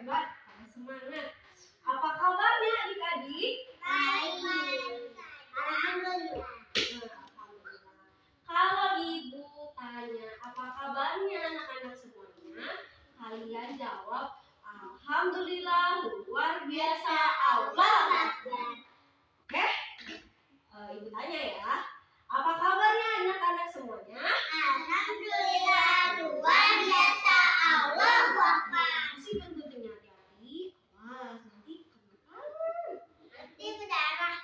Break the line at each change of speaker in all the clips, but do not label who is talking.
hebat, semangat. Apa kabarnya adik-adik?
Baik. Alhamdulillah.
Alhamdulillah. Kalau ibu tanya apa kabarnya anak-anak semuanya, kalian jawab alhamdulillah, luar biasa, Allah Akbar. Oke? Ibu tanya ya, apa kabarnya anak-anak semuanya?
Alhamdulillah, luar biasa, Allah Akbar.
Sih tentunya hati-hati, awas nanti kena.
Nanti berdarah.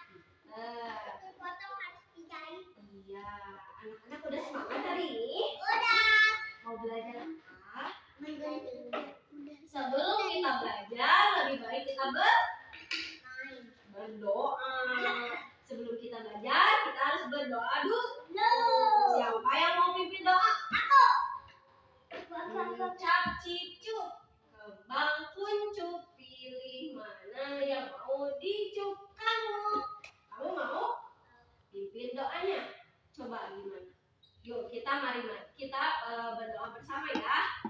Eh,
Potong harus dijahit.
Iya, anak-anak udah semangat hari ini?
Udah.
Mau belajar apa?
Udah.
Sebelum kita belajar, lebih baik kita berdoa. Sebelum kita belajar, kita harus berdoa dulu. Siapa yang mau pimpin doa?
Aku.
Ucap cicup, kembang kuncup, pilih mana yang mau dicup kamu. Kamu mau pimpin doanya? Coba gimana? Yuk mari kita berdoa bersama ya.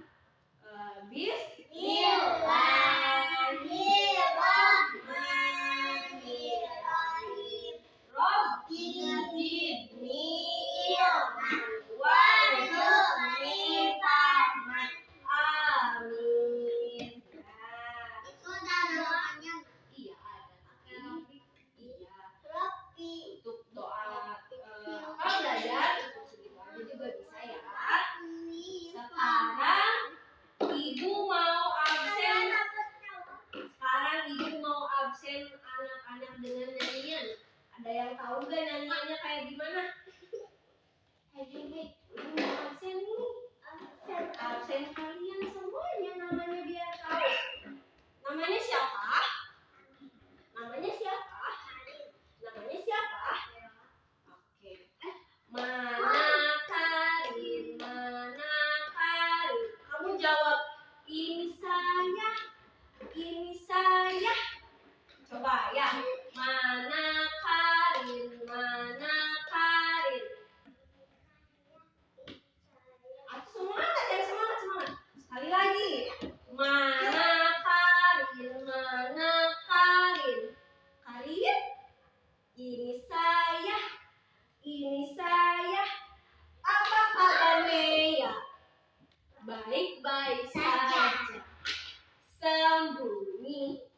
Bismillahirrahmanirrahim. Rabbi zidni ilman warzuqni fahman. Amin.
Itu udah doanya.
Iya ada. Iya.
Rabbi.
Untuk doa belajar untuk segitu aja juga bisa ya. Sekarang ibu mau absen. Anak-anak dengan nyanyian. Ada yang tahu gak nyanyiannya kayak gimana? Ibu mau absen nih. Absen kalian semuanya namanya biar tahu. Namanya siapa? Namanya siapa? Namanya siapa? Oke. Mana Karin? Mana Karin? Kamu jawab, ini saya. Ini saya. Coba ya. Mana Karin? Mana Karin? Semangat ya, semangat. Sekali lagi. Mana Karin? Mana Karin? Karin? Ini saya. Ini saya. Apa kabar Mea? Baik-baik saja. Sembunyi.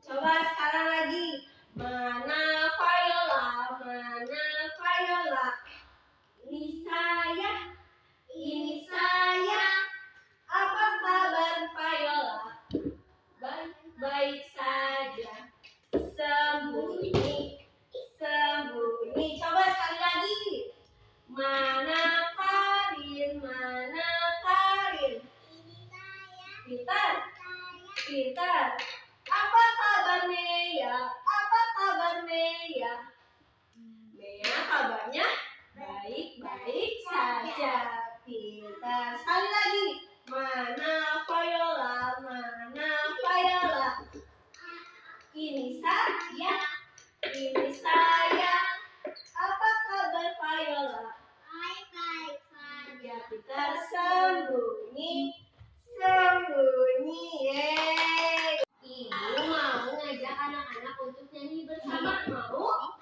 Coba sekarang lagi. Mana Viola? Mana Viola? Ini saya. Ini saya. Apa kabar Viola? Baik-baik saja. Sembunyi. Coba sekali lagi. Mana Karin? Mana Karin? Pintar. Apa kabar Mea? Mea kabarnya baik-baik saja. Pintar. Sekali lagi. Mana Viola? Ini saya. Apa kabar Viola? Ya, kita sembunyi. Yeay. Ibu mau ngajak anak-anak untuk nyanyi bersama. Mau?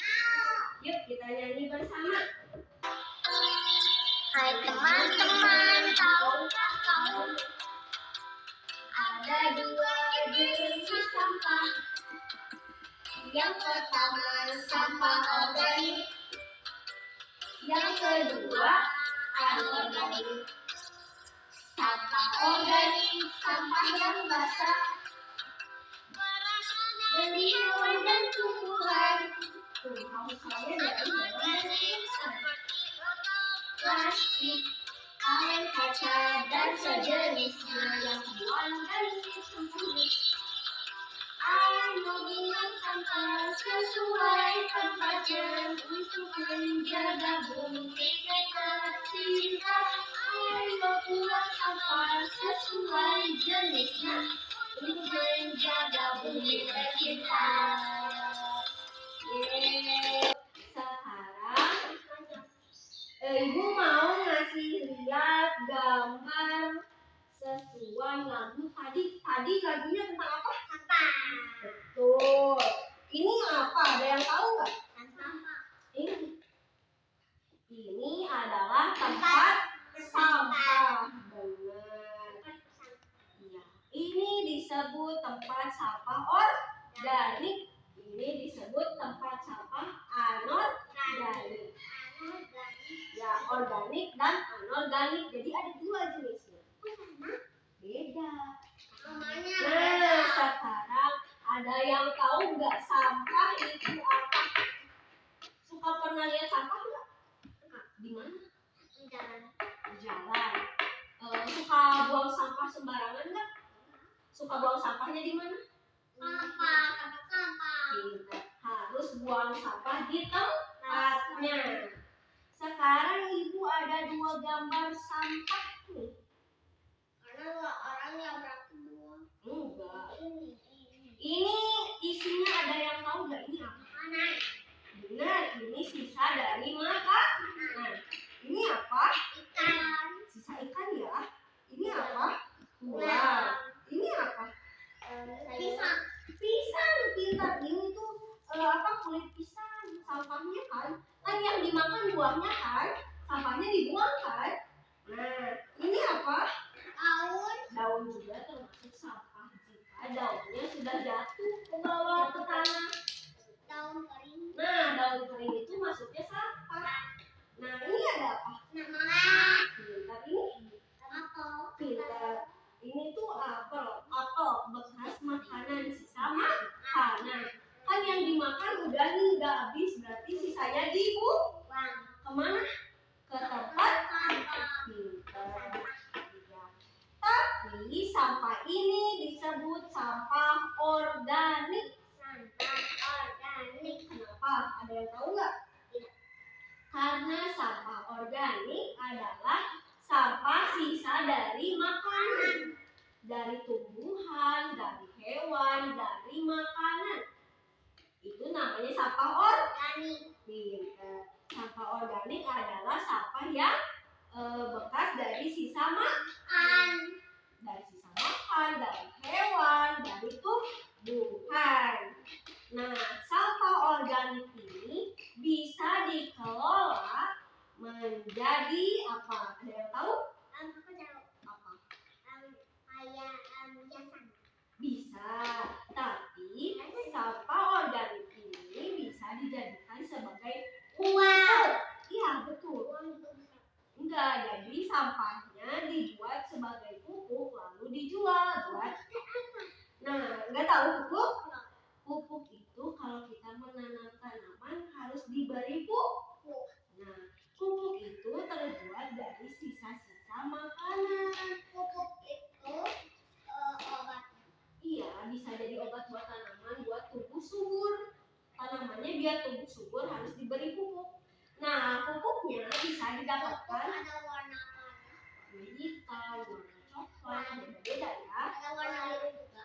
Yuk kita nyanyi bersama.
Hai teman-teman, tahukah kamu ada dua jenis sampah. Yang pertama sampah organik,
Yang kedua,
anorganik. Sampah organik, sampah yang basah, berasal dari hewan dan tumbuhan. Anorganik seperti botol plastik, kain kaca dan sejenisnya yang dibuang dari sembunyi. Membuang sampah sesuai tempatnya untuk menjaga bumi tercinta. Membuang sampah sesuai jenisnya untuk menjaga bumi tercinta.
Sekarang ibu mau ngasih lihat gambar sesuai tadi lagunya tentang apa?
Sampah.
Betul. Ini apa? Ada yang tahu nggak?
Sampah.
Ini adalah tempat sampah. Benar. Iya. Ini disebut tempat sampah organik. Ini disebut tempat sampah anorganik. Ya, organik dan anorganik. Jadi ada dua jenisnya. Beda. Nah, sekarang ada yang tahu nggak sampah itu apa? Suka pernah lihat sampah nggak? Di mana? Di jalan. Suka buang sampah sembarangan nggak? Suka buang sampahnya di mana?
Sampah.
Harus buang sampah di tempatnya. Sekarang ibu ada dua gambar sampah nih.
Karena orang yang berarti dua.
Enggak. Ini isinya ada yang tahu nggak ini apa?
Makanan.
Benar, ini sisa dari makanan. Nah, ini apa?
Ikan.
Sisa ikan ya. Ini apa? Tulang. Ini apa?
Pisang.
Pisang, pintar. Ini tuh apa? Kulit pisang. Sampahnya kan yang dimakan buahnya kan, sampahnya dibuang kan. Nah, ini apa?
Daun.
Daun juga termasuk sampah jika daunnya sudah jatuh ke bawah ke tanah.
Daun kering.
Nah, daun kering itu masuknya sampah. Nah, ini ada apa?
Nama.
Pintar ini.
Apel.
Pintar. Ini tuh apel. Apel bekas makanan, sisa makanan. Kan yang dimakan udah nih, udah habis, berarti sisanya dibuang. Kemana? Ke tempat sampah. Pintar. Ya. Tapi sampah ini disebut sampah organik.
Sampah organik.
Kenapa? Ada yang tahu nggak? Karena sampah organik adalah sampah sisa dari makanan, dari tumbuhan, dari hewan, dari makanan. Itu namanya sampah organik. Sampah organik adalah sampah yang bekas dari sisa makan, dari hewan, dari tumbuhan. Nah, sampah organik ini bisa dikelola menjadi apa? Ada yang tahu?
Aku tahu.
Apa?
Kayak hiasan.
Bisa, tapi sampah organik ini bisa dijadikan sebagai
Uang.
Iya, betul. Enggak, jadi sampahnya dibuat sebagai pupuk lalu dijual buat. Nah, enggak tahu pupuk? Pupuk itu kalau kita menanam tanaman harus diberi pupuk. Nah, pupuk itu terbuat dari sisa-sisa makanan.
Pupuk itu obat.
Iya, bisa jadi obat buat tanaman, buat tumbuh subur. Tanamannya biar tumbuh subur harus diberi pupuk. Nah, pupuknya bisa didapatkan
Ada warna apa?
warna hitam, warna coklat, beda-beda ya.
Ada warna biru juga.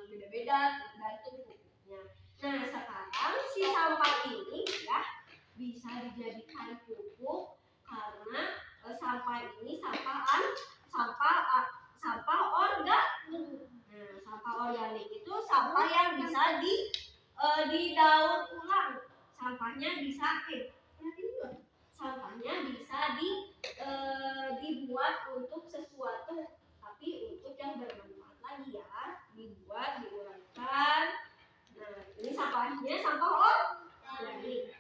Beda-beda tergantung pupuknya. Nah, sekarang si sampah ini ya bisa dijadikan pupuk karena sampah ini sampah organik. Nah, sampah organik itu sampah yang bisa didaur ulang. Sampahnya bisa sampahnya bisa dibuat untuk sesuatu, tapi untuk yang bermanfaat lagi ya, dibuat, diuraikan. Nah, ini sampahnya sampah organik.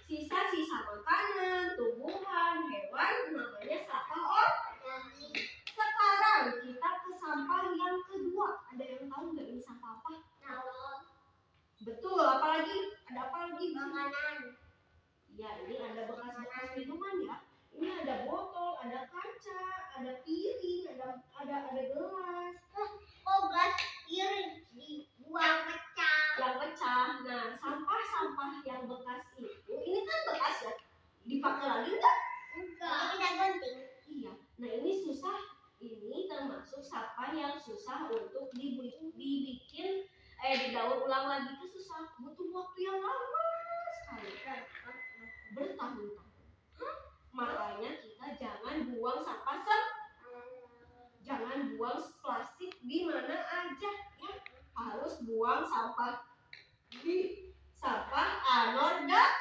Sisa-sisa makanan, tumbuhan, hewan namanya sampah organik. Sekarang kita ke sampah yang kedua. Ada yang tahu nggak ini sampah apa?
Tahu.
Betul, apalagi? Ada apa lagi?
Makanan.
Ya, ini ada bekas-bekas minuman ya. Ini ada botol, ada kaca, ada piring, ada gelas.
Gas piring dibuang pecah.
Yang pecah. Nah, sampah-sampah yang bekas itu, ini kan bekas ya. Dipakai lagi enggak?
Enggak. Tidak penting.
Iya. Nah, ini susah. Ini termasuk sampah yang susah untuk didaur ulang lagi itu susah. Butuh waktu yang lama sekali. Bertahun-tahun. Makanya kita jangan buang sampah jangan buang plastik di sampah anorganik.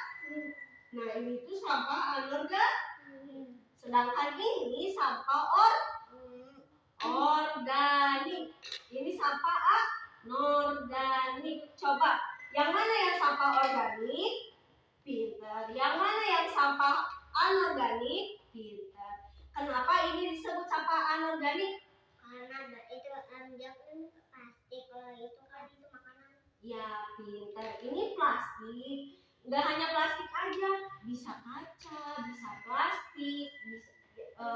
Nah, ini tuh sampah anorganik. Sedangkan ini sampah organik. Ini sampah anorganik. Coba, yang mana yang sampah organik? Pinter. Yang mana yang sampah anorganik? Pinter. Kenapa ini disebut sampah anorganik?
Karena itu dia kan plastik, kalau itu kan itu makanan.
Ya, pinter. Ini plastik. Nggak hanya plastik aja, bisa kaca, bisa plastik, bisa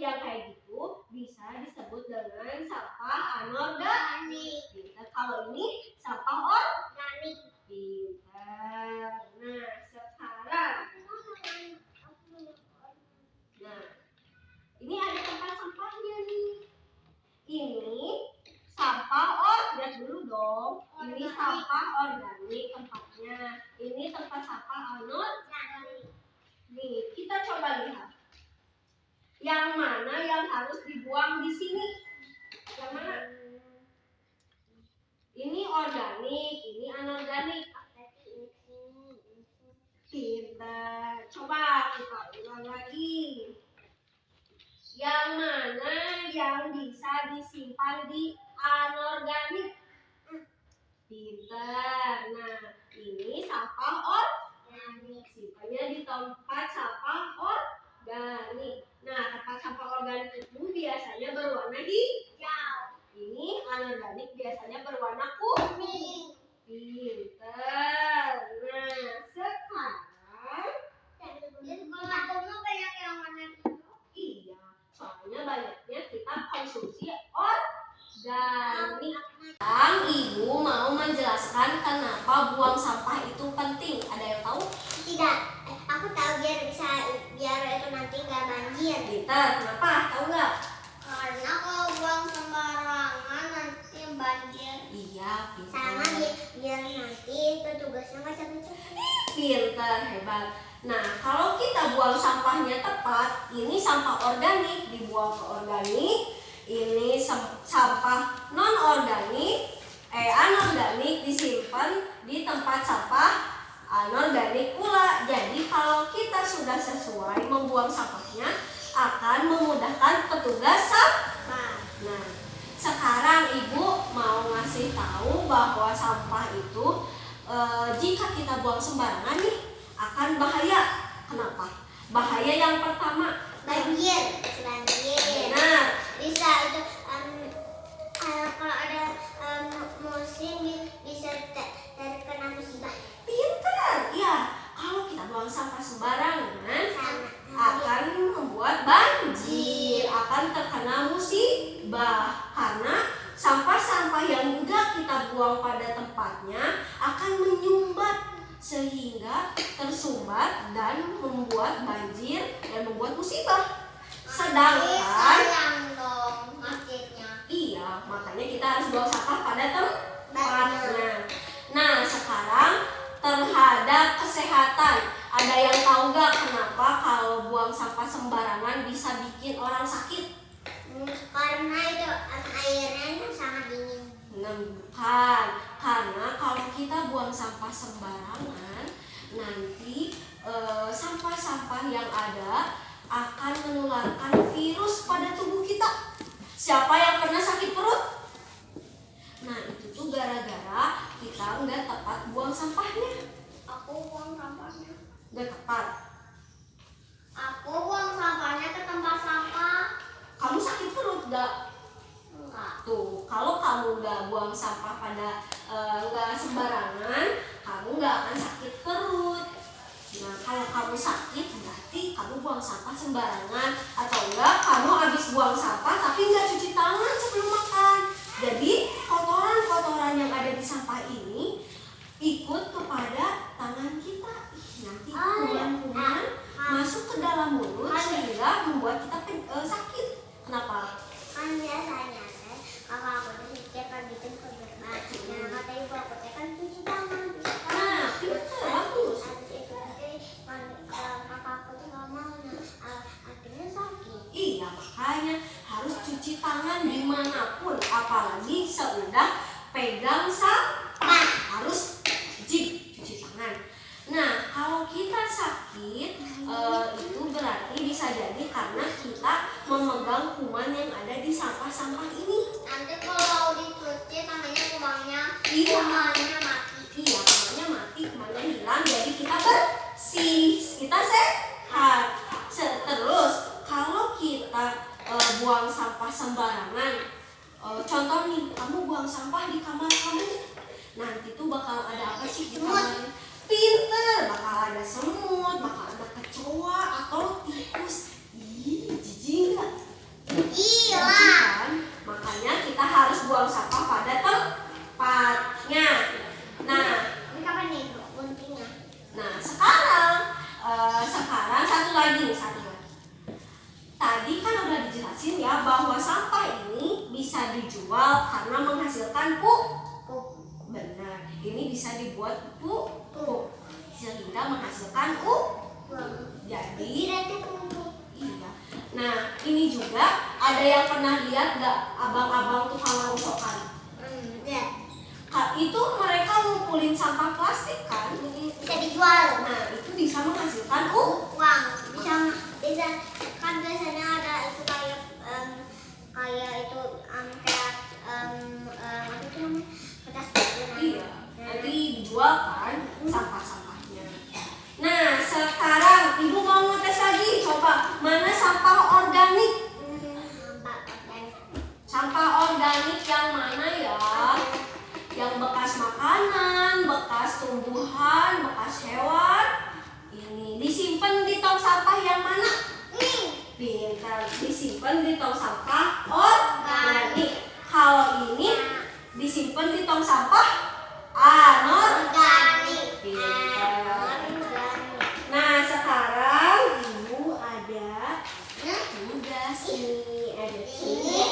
yang kayak gitu bisa disebut dengan sampah anorganik. Pinter. Kalau ini sampah organik. Pinter. Nah, sekarang, ini ada tempat sampahnya nih. Ini sampah organik dulu dong. Ini sampah organik tempatnya. Ini tempat sampah anorganik. Nih, kita coba lihat. Yang mana yang harus dibuang di sini? Yang mana? Ini organik, ini anorganik. Pintar. Coba kita ulang lagi. Yang mana yang bisa disimpan di anorganik? Pintar. Nah, ini sampah organik. Simpannya di tempat sampah organik. Nah, tempat sampah organik itu biasanya berwarna hijau. Ini anorganik biasanya berwarna kuning. Pintar. Nah, sekarang
banyak yang warna biru.
iya, soalnya banyaknya kita konsumsi organik. Sekarang Ibu mau menjelaskan kenapa buang sampah itu penting. Ada yang tahu?
Tidak, aku tahu biar itu nanti nggak banjir.
Pintar. Kenapa? Tahu nggak?
Karena kalau buang sembarangan nanti banjir.
Iya, pintar.
Sama biar nanti petugasnya nggak capek-capek.
Pintar, hebat. Nah, kalau kita buang sampahnya tepat, ini sampah organik dibuang ke organik, ini sampah anorganik disimpan di tempat sampah anorganik pula. Jadi kalau kita sudah sesuai membuang sampahnya, akan memudahkan petugas sampah. Nah, sekarang Ibu mau ngasih tahu bahwa sampah itu jika kita buang sembarangan nih akan bahaya. Kenapa? Bahaya yang pertama
Banjir.
Benar.
Bisa itu kalau ada musim bisa terkena musibah.
Pintar. Ya, kalau kita buang sampah sembarangan akan membuat banjir, akan terkena musibah karena sampah-sampah yang enggak kita buang pada tempatnya akan menyumbat sehingga tersumbat dan membuat banjir dan membuat musibah. Sedangkan
sayang dong masjidnya.
iya, makanya kita harus buang sampah pada tempatnya. Nah, sekarang terhadap kesehatan, ada yang tahu nggak kenapa kalau buang sampah sembarangan bisa bikin orang sakit?
Karena itu airnya sangat dingin.
Bukan, karena kalau kita buang sampah sembarangan, nanti sampah-sampah yang ada akan menularkan virus pada tubuh kita. Siapa yang pernah sakit perut? Nah, itu tuh gara-gara kita nggak tepat buang sampahnya.
Aku buang sampahnya.
Nggak tepat.
Aku buang sampahnya ke tempat sampah.
Kamu sakit perut nggak?
Enggak.
Tuh, kalau kamu nggak buang sampah pada nggak sembarangan, kamu nggak akan sakit perut. Nah, kalau kamu sakit berarti kamu buang sampah sembarangan, atau enggak kamu habis buang sampah tapi nggak cuci tangan sebelum makan. Jadi kotoran-kotoran yang ada di sampah ini ikut kepada tangan kita. Nanti kuman-kuman masuk ke dalam mulut sehingga membuat kita sakit. Kenapa?
Kan biasanya kakak aku tuh setiap pagi itu ke gerbang. Nah, kata ibu aku kan cuci tangan.
Nah, pintar, bagus.
Kakak aku tuh nggak mau, akhirnya sakit.
Iya, makanya harus cuci tangan dimanapun, apalagi seudah pegang sampah, harus wajib cuci tangan. Nah, kalau kita sakit, itu berarti bisa jadi karena kita memegang kuman yang ada di sampah-sampah ini.
Nanti kalau dicuci namanya kumannya
Iya.
kumannya mati.
Iya, kumannya mati, kumannya hilang, jadi kita bersih, kita sehat. Terus, kalau kita buang sampah sembarangan, contoh nih, kamu buang sampah di kamar kamu, nanti tuh bakal ada apa sih di kamar? Pinter, bakal ada semut, bakal ada kecoa atau tikus. Ih, jijik nggak?
Iya.
Kan? Makanya kita harus buang sampah pada tempatnya. Nah,
Ini kapan nih guntingnya?
nah sekarang satu lagi. Tadi kan udah dijelasin ya bahwa sampah ini bisa dijual karena menghasilkan pupuk. Benar, ini bisa dibuat pupuk sehingga menghasilkan jadi iya. Nah, ini juga ada yang pernah lihat gak abang-abang tukang rongsokan?
Ya.
Itu mereka ngumpulin sampah plastik kan?
Bisa dijual.
Nah, itu bisa menghasilkan
Uang. Bisa kan biasanya ada itu kayak itu kayak apa itu namanya? Kertas buku.
Iya, nanti dijual kan sampah-sampahnya. Nah, sekarang ibu mau ngetes lagi, coba mana sampah organik? Sampah organik yang mana ya? Yang bekas makanan, bekas tumbuhan, bekas hewan. Ini disimpan di tong sampah yang mana? Pintar, disimpan di tong sampah organik. Kalau ini disimpan di tong sampah anorganik. Pintar. Nah, sekarang ibu ada tugas nih, ada tugas.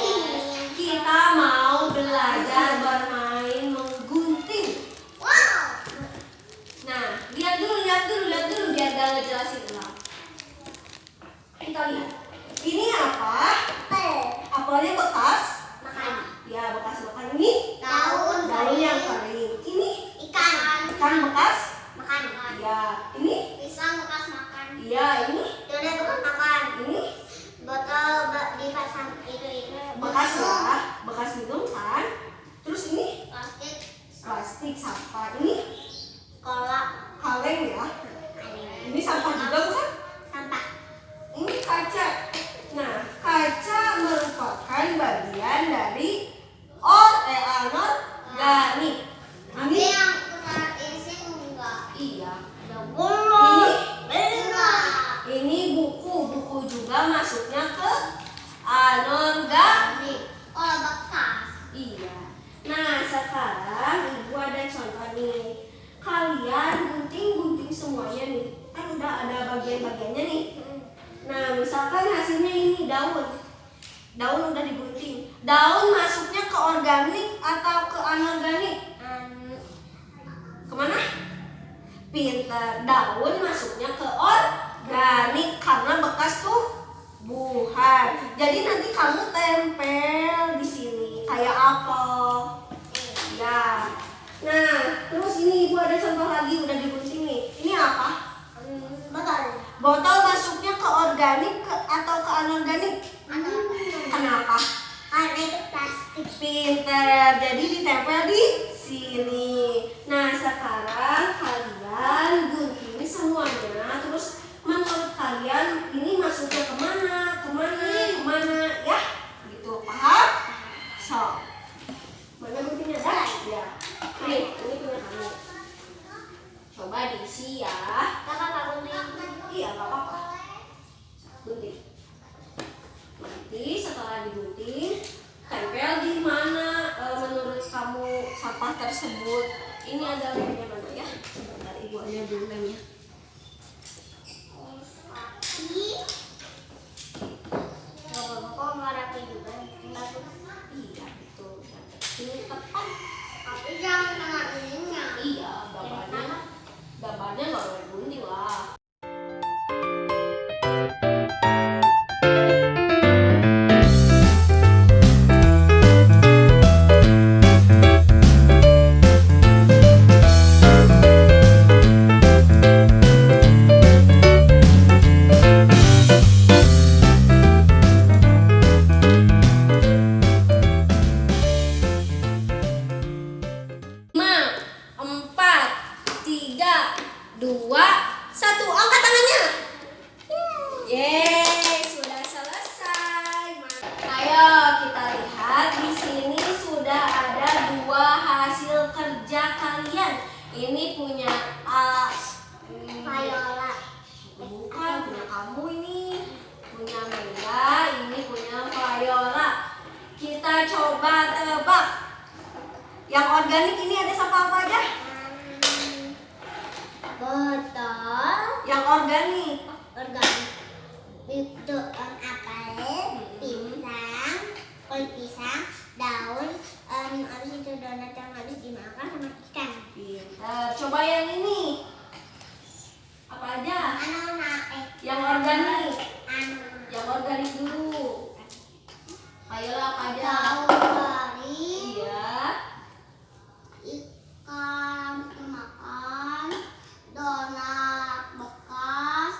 Kita mau belajar bermain menggunting.
Wow.
Nah, lihat dulu biar gak ngejelasin ulang. Kita lihat. Ini apa? Apelnya bekas.
Makan.
Ya, bekas makan. Ini
Daun
yang kering. Ini
ikan
bekas.
makan.
Ya, ini.
Pisang bekas makan.
Ya, ini.
Dodol bekas makan.
Ini
Botol dipasang itu
bekas ya, bekas minum kan. Terus ini
plastik
sampah. Ini kaleng ya. Ini sampah juga bukan?
sampah.
Ini kaca. Nah, kaca merupakan bagian dari anorganik.
Tapi
Ini
yang kita isi enggak.
iya.
Enggak.
Ini buku juga masuknya ke anorganik.
Oh, bekas.
Iya. Nah, sekarang ibu ada contoh nih. Kalian gunting semuanya nih. Kan udah ada bagian-bagiannya nih. Nah, misalkan hasilnya ini daun. Daun udah digunting. Daun masuknya ke organik atau ke anorganik? Kemana? Pintar. Daun masuknya ke organik karena bekas tumbuhan. Jadi nanti kamu tempel di sini kayak apel. Ya. Nah, terus ini ibu ada contoh lagi udah digunting nih. Ini apa? Botol masuknya ke organik atau ke anorganik? Kenapa?
Karena itu plastik.
Pinter. Jadi ditempel di sini. Nah, sekarang kalian gunting semuanya. Terus menurut kalian ini masuknya kemana ya? Gitu, paham? So, mana guntingnya? Dah? Ya. Nih, ini punya kamu. Coba diisi ya. Iya, gak apa-apa. Gunting. Nanti setelah digunting, tempel di mana menurut kamu sampah tersebut. Ini ada lemnya mana ya? Sebentar, ibu ada dulu lemnya. Iya, betul. Ini tepat.
Tapi jangan kena ininya.
Iya, gambarnya nggak boleh gunting lah. Ini punya A.
Viola.
Bukan, punya kamu ini. Punya Mega, ini punya Viola. Kita coba tebak. Yang organik ini ada sampah apa aja?
Botol.
Yang organik.
Organik. Itu apel, pisang, kulit pisang, daun, habis itu donat yang habis dimakan sama ikan.
Pintar. Coba yang ini. Apa aja? Yang organik. Yang organik dulu. Ayolah apa aja?
Daun kari,
Iya.
ikan makan, donat bekas,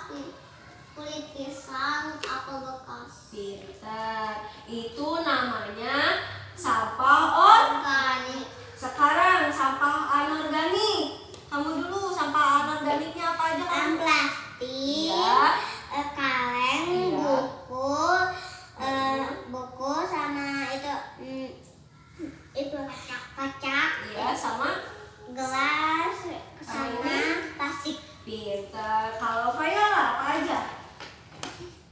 kulit pisang, apel bekas.
Pintar. Itu namanya sampah organik.
Organik.
Sekarang sampah anorganik. Kamu dulu sampah anorganiknya apa aja kan?
Plastik,
Iya.
kaleng,
Iya.
buku sama itu kaca,
Iya, sama
gelas, sama plastik.
pintar. Kalau Viola apa aja?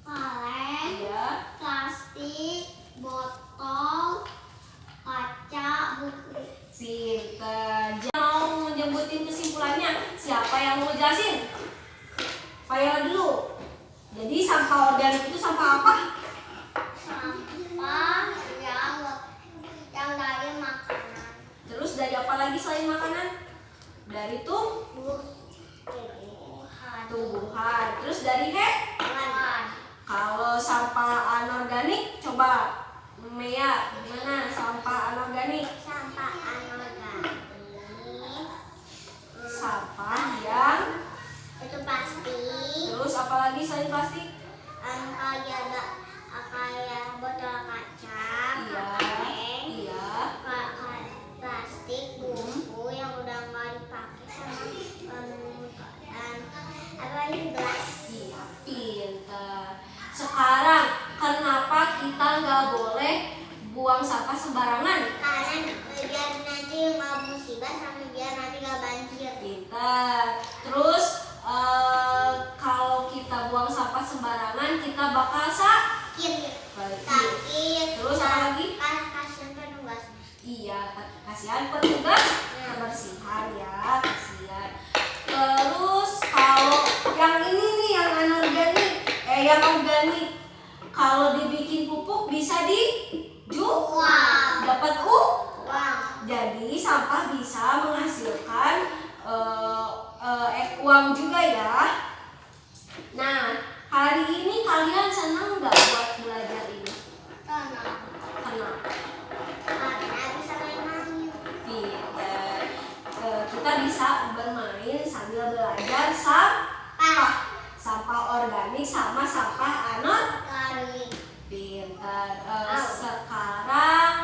Kaleng,
Iya.
plastik, botol, kaca, buku.
Pintar. Mau nyebutin kesimpulannya? Siapa yang mau jelasin? Viola dulu. Jadi sampah organik itu sampah apa?
Sampah yang dari makanan.
Terus dari apa lagi selain makanan? Dari tumbuhan. Terus dari
Hewan.
kalau sampah anorganik, coba Mea, gimana sampah anorganik?
Sampah anorganik.
Sampah yang
Itu plastik.
terus apa lagi selain plastik?
Kayak botol kaca,
Iya.
kaleng,
Iya.
plastik, buku yang udah nggak dipakai sama apa ini gelas.
Iya, pintar. Sekarang kenapa kita nggak boleh buang sampah sembarangan?
Karena biar nanti nggak musibah sama biar nanti nggak banjir.
Pintar. Terus kalau kita buang sampah sembarangan, kita bakal
Sakit.
Terus apa lagi?
Kasihan petugas.
Iya, kasihan petugas kebersihan ya, kasihan. Terus kalau yang ini nih yang anorganik, yang organik, kalau dibikin pupuk bisa dijual, dapat
Uang.
Jadi sampah bisa menghasilkan uang juga ya. Nah, hari ini kalian senang nggak buat belajar ini?
Tenang.
Kenapa?
Karena bisa main-main.
Pintar. Kita bisa bermain sambil belajar sampah. Sampah organik sama sampah
Organik.
pintar. Sekarang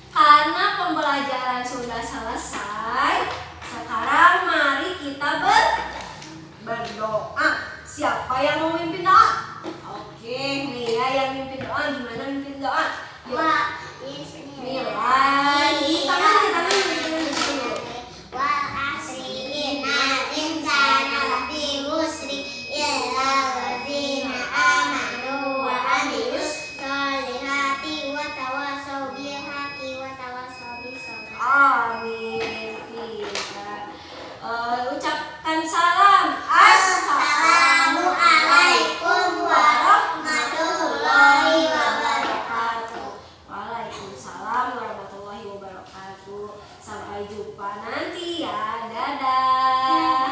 karena pembelajaran sudah selesai, sekarang mari kita berdoa. Siapa yang mau mimpin doa? Oke, Mia yang mimpin doa. Gimana mimpin doa? Yuk. Mulai. Tangan.
Wal asri innal insana lafi khusri illa allazina amanu wa amilus sholihati wa tawasaw bil haqqi wa tawasaw bis sabr.
Amin. Pintar. Ucapkan salam.
Assalamualaikum warahmatullahi wabarakatuh.
Waalaikumsalam warahmatullahi wabarakatuh. Sampai jumpa nanti.